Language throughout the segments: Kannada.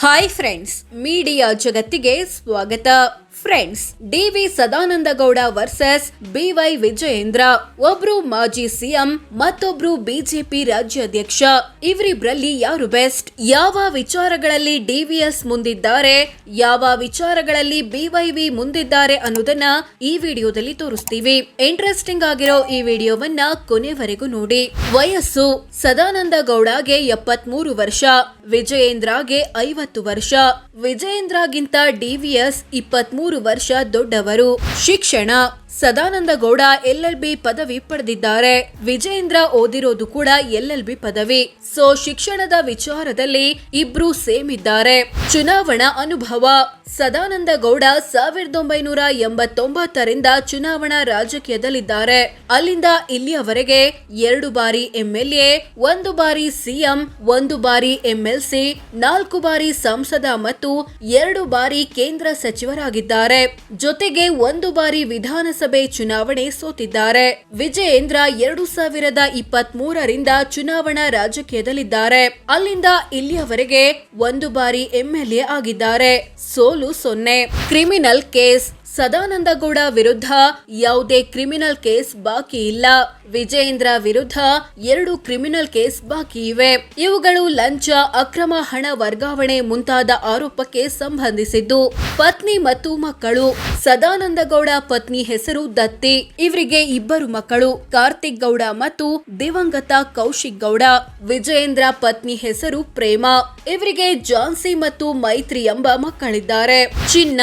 ಹಾಯ್ ಫ್ರೆಂಡ್ಸ್, ಮೀಡಿಯಾ ಜಗತ್ತಿಗೆ ಸ್ವಾಗತ. Friends, D V. Sadananda Gowda versus B Y. Vijayendra. ಒಬ್ರು ಮಾಜಿ ಸಿಎಂ, ಮತ್ತೊಬ್ರು ಬಿಜೆಪಿ ರಾಜ್ಯಾಧ್ಯಕ್ಷ. ಇವರಿಬ್ರಲ್ಲಿ ಯಾರು ಬೆಸ್ಟ್? ಯಾವ ವಿಚಾರಗಳಲ್ಲಿ ಡಿವಿಎಸ್ ಮುಂದಿದ್ದಾರೆ, ಯಾವ ವಿಚಾರಗಳಲ್ಲಿ ಬಿವೈವಿ ಮುಂದಿದ್ದಾರೆ ಅನ್ನೋದನ್ನ ಈ ವಿಡಿಯೋದಲ್ಲಿ ತೋರಿಸ್ತೀವಿ. ಇಂಟ್ರೆಸ್ಟಿಂಗ್ ಆಗಿರೋ ಈ ವಿಡಿಯೋವನ್ನ ಕೊನೆವರೆಗೂ ನೋಡಿ. ವಯಸ್ಸು: ಸದಾನಂದ ಗೌಡಗೆ 73 ವರ್ಷ, ವಿಜಯೇಂದ್ರಗೆ 50 ವರ್ಷ. ವಿಜಯೇಂದ್ರಗಿಂತ ಡಿವಿಎಸ್ 23 ವರ್ಷ ದೊಡ್ಡವರು. ಶಿಕ್ಷಣ: ಸದಾನಂದ ಗೌಡ LLB ಪದವಿ ಪಡೆದಿದ್ದಾರೆ. ವಿಜಯೇಂದ್ರ ಓದಿರೋದು ಕೂಡ LLB ಪದವಿ. ಸೊ ಶಿಕ್ಷಣದ ವಿಚಾರದಲ್ಲಿ ಇಬ್ರು ಸೇಮ್ ಇದ್ದಾರೆ. ಚುನಾವಣಾ ಅನುಭವ: ಸದಾನಂದ ಗೌಡ 1989ರಿಂದ ಚುನಾವಣಾ ರಾಜಕೀಯದಲ್ಲಿದ್ದಾರೆ. ಅಲ್ಲಿಂದ ಇಲ್ಲಿಯವರೆಗೆ 2 ಬಾರಿ MLA, 1 ಬಾರಿ ಸಿಎಂ, 1 ಬಾರಿ MLC, 4 ಬಾರಿ ಸಂಸದ ಮತ್ತು 2 ಬಾರಿ ಕೇಂದ್ರ ಸಚಿವರಾಗಿದ್ದಾರೆ. ಜೊತೆಗೆ 1 ಬಾರಿ ವಿಧಾನಸಭೆ ಚುನಾವಣೆ ಸೋತಿದ್ದಾರೆ. ವಿಜಯೇಂದ್ರ 2023ರಿಂದ ಚುನಾವಣಾ ರಾಜಕೀಯದಲ್ಲಿದ್ದಾರೆ. ಅಲ್ಲಿಂದ ಇಲ್ಲಿಯವರೆಗೆ 1 ಬಾರಿ MLA ಆಗಿದ್ದಾರೆ. ಸೋಲು 0. ಕ್ರಿಮಿನಲ್ ಕೇಸ್: ಸದಾನಂದ ಗೌಡ ವಿರುದ್ಧ ಯಾವುದೇ ಕ್ರಿಮಿನಲ್ ಕೇಸ್ ಬಾಕಿ ಇಲ್ಲ. ವಿಜಯೇಂದ್ರ ವಿರುದ್ಧ 2 ಕ್ರಿಮಿನಲ್ ಕೇಸ್ ಬಾಕಿ ಇವೆ. ಇವುಗಳು ಲಂಚ, ಅಕ್ರಮ ಹಣ ವರ್ಗಾವಣೆ ಮುಂತಾದ ಆರೋಪಕ್ಕೆ ಸಂಬಂಧಿಸಿದ್ದು. ಪತ್ನಿ ಮತ್ತು ಮಕ್ಕಳು: ಸದಾನಂದ ಗೌಡ ಪತ್ನಿ ಹೆಸರು ದತ್ತಿ. ಇವರಿಗೆ 2 ಮಕ್ಕಳು, ಕಾರ್ತಿಕ್ ಗೌಡ ಮತ್ತು ದಿವಂಗತ ಕೌಶಿಕ್ ಗೌಡ. ವಿಜಯೇಂದ್ರ ಪತ್ನಿ ಹೆಸರು ಪ್ರೇಮ. ಇವರಿಗೆ ಜಾನ್ಸಿ ಮತ್ತು ಮೈತ್ರಿ ಎಂಬ ಮಕ್ಕಳಿದ್ದಾರೆ. ಚಿನ್ನ: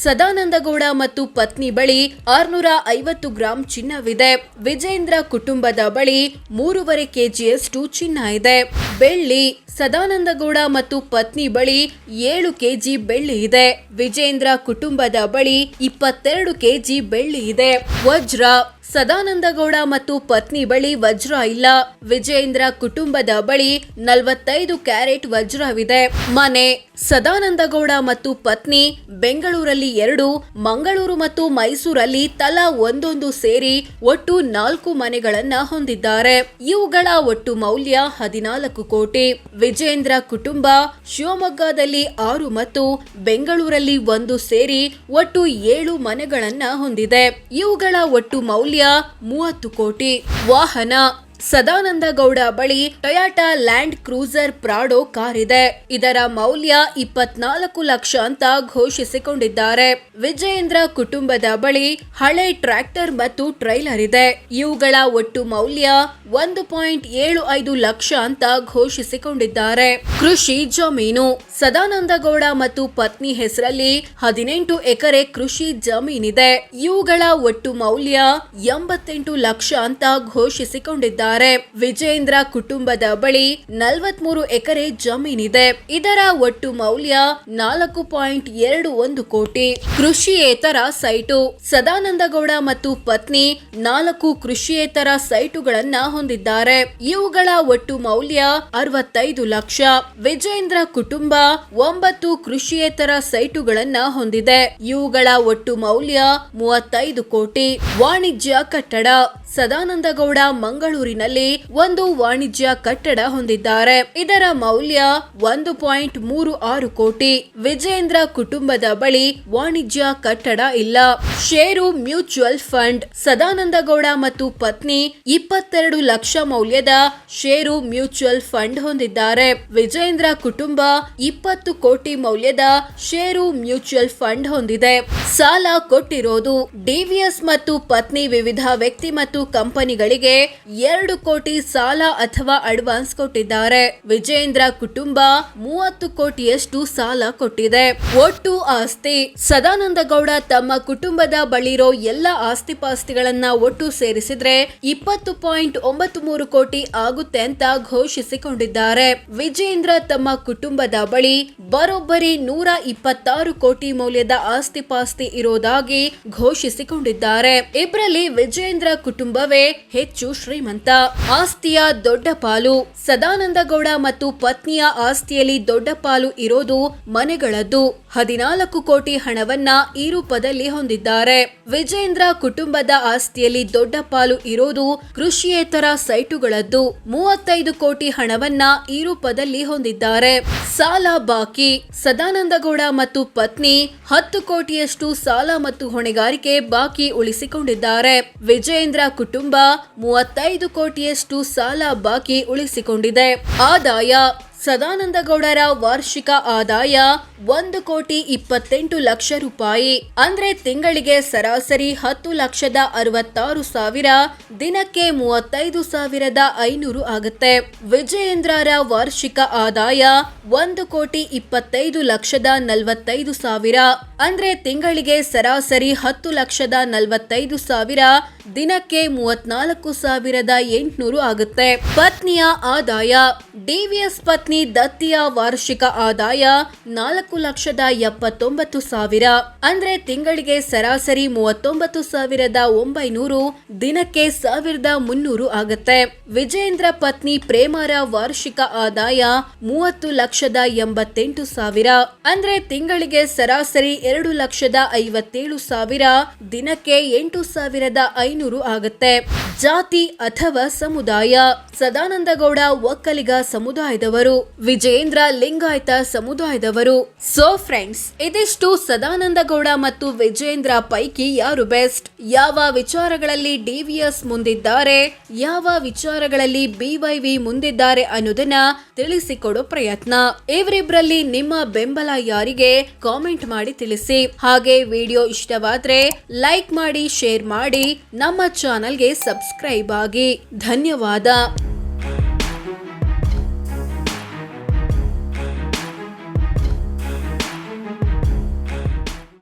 ಸದಾನಂದ ಗೌಡ ಮತ್ತು ಪತ್ನಿ ಬಳಿ 650 ಗ್ರಾಂ ಚಿನ್ನವಿದೆ. ವಿಜಯೇಂದ್ರ ಕುಟುಂಬದ ಬಳಿ 3.5 ಕೆಜಿಯಷ್ಟು ಚಿನ್ನ ಇದೆ. ಬೆಳ್ಳಿ: ಸದಾನಂದ ಗೌಡ ಮತ್ತು ಪತ್ನಿ ಬಳಿ 7 ಕೆಜಿ ಬೆಳ್ಳಿ ಇದೆ. ವಿಜಯೇಂದ್ರ ಕುಟುಂಬದ ಬಳಿ 22 ಕೆಜಿ ಬೆಳ್ಳಿ ಇದೆ. ವಜ್ರ: ಸದಾನಂದ ಗೌಡ ಮತ್ತು ಪತ್ನಿ ಬಳಿ ವಜ್ರ ಇಲ್ಲ. ವಿಜಯೇಂದ್ರ ಕುಟುಂಬದ ಬಳಿ 45 ಕ್ಯಾರೆಟ್ ವಜ್ರವಿದೆ. ಮನೆ: ಸದಾನಂದ ಗೌಡ ಮತ್ತು ಪತ್ನಿ ಬೆಂಗಳೂರಲ್ಲಿ 2, ಮಂಗಳೂರು ಮತ್ತು ಮೈಸೂರಲ್ಲಿ ತಲಾ 1 ಸೇರಿ ಒಟ್ಟು 4 ಮನೆಗಳನ್ನ ಹೊಂದಿದ್ದಾರೆ. ಇವುಗಳ ಒಟ್ಟು ಮೌಲ್ಯ 14 ಕೋಟಿ. ವಿಜಯೇಂದ್ರ ಕುಟುಂಬ ಶಿವಮೊಗ್ಗದಲ್ಲಿ 6 ಮತ್ತು ಬೆಂಗಳೂರಲ್ಲಿ 1 ಸೇರಿ ಒಟ್ಟು 7 ಮನೆಗಳನ್ನ ಹೊಂದಿದೆ. ಇವುಗಳ ಒಟ್ಟು ಮೌಲ್ಯ 30 ಕೋಟಿ. ವಾಹನ: ಸದಾನಂದ ಗೌಡ ಬಳಿ ಟೊಯಾಟಾ ಲ್ಯಾಂಡ್ ಕ್ರೂಸರ್ ಪ್ರಾಡೋ ಕಾರ್ ಇದೆ. ಇದರ ಮೌಲ್ಯ 24 ಲಕ್ಷ ಅಂತ ಘೋಷಿಸಿಕೊಂಡಿದ್ದಾರೆ. ವಿಜಯೇಂದ್ರ ಕುಟುಂಬದ ಬಳಿ ಹಳೆ ಟ್ರ್ಯಾಕ್ಟರ್ ಮತ್ತು ಟ್ರೈಲರ್ ಇದೆ. ಇವುಗಳ ಒಟ್ಟು ಮೌಲ್ಯ 1.75 ಲಕ್ಷ ಅಂತ ಘೋಷಿಸಿಕೊಂಡಿದ್ದಾರೆ. ಕೃಷಿ ಜಮೀನು: ಸದಾನಂದ ಗೌಡ ಮತ್ತು ಪತ್ನಿ ಹೆಸರಲ್ಲಿ 18 ಎಕರೆ ಕೃಷಿ ಜಮೀನಿದೆ. ಇವುಗಳ ಒಟ್ಟು ಮೌಲ್ಯ 88 ಲಕ್ಷ ಅಂತ ಘೋಷಿಸಿಕೊಂಡಿದ್ದಾರೆ. ವಿಜಯೇಂದ್ರ ಕುಟುಂಬದ ಬಳಿ 43 ಎಕರೆ ಜಮೀನಿದೆ. ಇದರ ಒಟ್ಟು ಮೌಲ್ಯ 4.21 ಕೋಟಿ. ಕೃಷಿಯೇತರ ಸೈಟು: ಸದಾನಂದ ಗೌಡ ಮತ್ತು ಪತ್ನಿ 4 ಕೃಷಿಯೇತರ ಸೈಟುಗಳನ್ನ ಹೊಂದಿದ್ದಾರೆ. ಇವುಗಳ ಒಟ್ಟು ಮೌಲ್ಯ 65 ಲಕ್ಷ. ವಿಜಯೇಂದ್ರ ಕುಟುಂಬ 9 ಕೃಷಿಯೇತರ ಸೈಟುಗಳನ್ನ ಹೊಂದಿದೆ. ಇವುಗಳ ಒಟ್ಟು ಮೌಲ್ಯ 35 ಕೋಟಿ. ವಾಣಿಜ್ಯ ಕಟ್ಟಡ: ಸದಾನಂದ ಗೌಡ ಮಂಗಳೂರಿನಲ್ಲಿ 1 ವಾಣಿಜ್ಯ ಕಟ್ಟಡ ಹೊಂದಿದ್ದಾರೆ. ಇದರ ಮೌಲ್ಯ 1.36 ಕೋಟಿ. ವಿಜಯೇಂದ್ರ ಕುಟುಂಬದ ಬಳಿ ವಾಣಿಜ್ಯ ಕಟ್ಟಡ ಇಲ್ಲ. ಷೇರು ಮ್ಯೂಚುವಲ್ ಫಂಡ್: ಸದಾನಂದ ಗೌಡ ಮತ್ತು ಪತ್ನಿ 22 ಲಕ್ಷ ಮೌಲ್ಯದ ಷೇರು ಮ್ಯೂಚುವಲ್ ಫಂಡ್ ಹೊಂದಿದ್ದಾರೆ. ವಿಜಯೇಂದ್ರ ಕುಟುಂಬ 20 ಕೋಟಿ ಮೌಲ್ಯದ ಷೇರು ಮ್ಯೂಚುವಲ್ ಫಂಡ್ ಹೊಂದಿದೆ. ಸಾಲ ಕೊಟ್ಟಿರೋದು: ಡಿವಿಎಸ್ ಮತ್ತು ಪತ್ನಿ ವಿವಿಧ ವ್ಯಕ್ತಿ ಮತ್ತು ಕಂಪನಿಗಳಿಗೆ 2 ಕೋಟಿ ಸಾಲ ಅಥವಾ ಅಡ್ವಾನ್ಸ್ ಕೊಟ್ಟಿದ್ದಾರೆ. ವಿಜಯೇಂದ್ರ ಕುಟುಂಬ 30 ಕೋಟಿಯಷ್ಟು ಸಾಲ ಕೊಟ್ಟಿದೆ. ಒಟ್ಟು ಆಸ್ತಿ: ಸದಾನಂದ ಗೌಡ ತಮ್ಮ ಕುಟುಂಬದ ಬಳಿರೋ ಎಲ್ಲ ಆಸ್ತಿಪಾಸ್ತಿಗಳನ್ನ ಒಟ್ಟು ಸೇರಿಸಿದ್ರೆ 20.93 ಕೋಟಿ ಆಗುತ್ತೆ ಅಂತ ಘೋಷಿಸಿಕೊಂಡಿದ್ದಾರೆ. ವಿಜಯೇಂದ್ರ ತಮ್ಮ ಕುಟುಂಬದ ಬಳಿ ಬರೋಬ್ಬರಿ 126 ಕೋಟಿ ಮೌಲ್ಯದ ಆಸ್ತಿಪಾಸ್ತಿ ಇರೋದಾಗಿ ಘೋಷಿಸಿಕೊಂಡಿದ್ದಾರೆ. ಇಬ್ಬರಲ್ಲಿ ವಿಜಯೇಂದ್ರ ಕುಟುಂಬವೇ ಹೆಚ್ಚು ಶ್ರೀಮಂತ. ಆಸ್ತಿಯ ದೊಡ್ಡ ಪಾಲು. ಸದಾನಂದಗೌಡ ಮತ್ತು ಪತ್ನಿಯ ಆಸ್ತಿಯಲ್ಲಿ ದೊಡ್ಡ ಪಾಲು ಇರೋದು ಮನೆಗಳದ್ದು. 14 ಕೋಟಿ ಹಣವನ್ನ ಈ ರೂಪದಲ್ಲಿ ಹೊಂದಿದ್ದಾರೆ. ವಿಜಯೇಂದ್ರ ಕುಟುಂಬದ ಆಸ್ತಿಯಲ್ಲಿ ದೊಡ್ಡ ಪಾಲು ಇರೋದು ಕೃಷಿಯೇತರ ಸೈಟುಗಳದ್ದು. 35 ಕೋಟಿ ಹಣವನ್ನ ಈ ರೂಪದಲ್ಲಿ ಹೊಂದಿದ್ದಾರೆ. ಸಾಲ ಬಾಕಿ. ಸದಾನಂದಗೌಡ ಮತ್ತು ಪತ್ನಿ 10 ಕೋಟಿಯಷ್ಟು ಸಾಲ ಮತ್ತು ಹೊಣೆಗಾರಿಕೆ ಬಾಕಿ ಉಳಿಸಿಕೊಂಡಿದ್ದಾರೆ. ವಿಜಯೇಂದ್ರ ಕುಟುಂಬ 35 ಕೋಟಿಯಷ್ಟು ಸಾಲ ಬಾಕಿ ಉಳಿಸಿಕೊಂಡಿದೆ. ಆದಾಯ. ಸದಾನಂದಗೌಡರ ವಾರ್ಷಿಕ ಆದಾಯ 1,28,00,000 ರೂಪಾಯಿ. ಅಂದ್ರೆ ತಿಂಗಳಿಗೆ ಸರಾಸರಿ 10,66,000, ದಿನಕ್ಕೆ 35,500 ಆಗುತ್ತೆ. ವಿಜಯೇಂದ್ರರ ವಾರ್ಷಿಕ ಆದಾಯ 1,25,45,000, ಅಂದ್ರೆ ತಿಂಗಳಿಗೆ ಸರಾಸರಿ 10,45,000, ದಿನಕ್ಕೆ 34,800 ಆಗುತ್ತೆ. ಪತ್ನಿಯ ಆದಾಯ. ಡಿವಿಎಸ್ ಪತ್ನಿ ದತ್ತಿಯ ವಾರ್ಷಿಕ ಆದಾಯ 4,79,000, ಅಂದ್ರೆ ತಿಂಗಳಿಗೆ ಸರಾಸರಿ 39,900, ದಿನಕ್ಕೆ 1,300 ಆಗುತ್ತೆ. ವಿಜಯೇಂದ್ರ ಪತ್ನಿ ಪ್ರೇಮಾರ ವಾರ್ಷಿಕ ಆದಾಯ 30,87,000, ಅಂದ್ರೆ ತಿಂಗಳಿಗೆ ಸರಾಸರಿ 2,57,000, ದಿನಕ್ಕೆ 8,500 ಆಗುತ್ತೆ. ಜಾತಿ ಅಥವಾ ಸಮುದಾಯ. ಸದಾನಂದಗೌಡ ಒಕ್ಕಲಿಗ ಸಮುದಾಯದವರು, ವಿಜಯೇಂದ್ರ ಲಿಂಗಾಯತ ಸಮುದಾಯದವರು. ಸೋ ಫ್ರೆಂಡ್ಸ್, ಇದಿಷ್ಟು ಸದಾನಂದಗೌಡ ಮತ್ತು ವಿಜಯೇಂದ್ರ ಪೈಕಿ ಯಾರು ಬೆಸ್ಟ್, ಯಾವ ವಿಚಾರಗಳಲ್ಲಿ ಡಿವಿಎಸ್ ಮುಂದಿದ್ದಾರೆ, ಯಾವ ವಿಚಾರಗಳಲ್ಲಿ ಬಿವೈವಿ ಮುಂದಿದ್ದಾರೆ ಅನ್ನೋದನ್ನ ತಿಳಿಸಿಕೊಡೋ ಪ್ರಯತ್ನ. ಇವರಿಬ್ಬರಲ್ಲಿ ನಿಮ್ಮ ಬೆಂಬಲ ಯಾರಿಗೆ ಕಾಮೆಂಟ್ ಮಾಡಿ ತಿಳಿಸಿ. ಹಾಗೆ ವಿಡಿಯೋ ಇಷ್ಟವಾದ್ರೆ ಲೈಕ್ ಮಾಡಿ, ಶೇರ್ ಮಾಡಿ, ನಮ್ಮ ಚಾನೆಲ್ಗೆ ಸಬ್ಸ್ಕ್ರೈಬ್ ಆಗಿ. ಧನ್ಯವಾದ.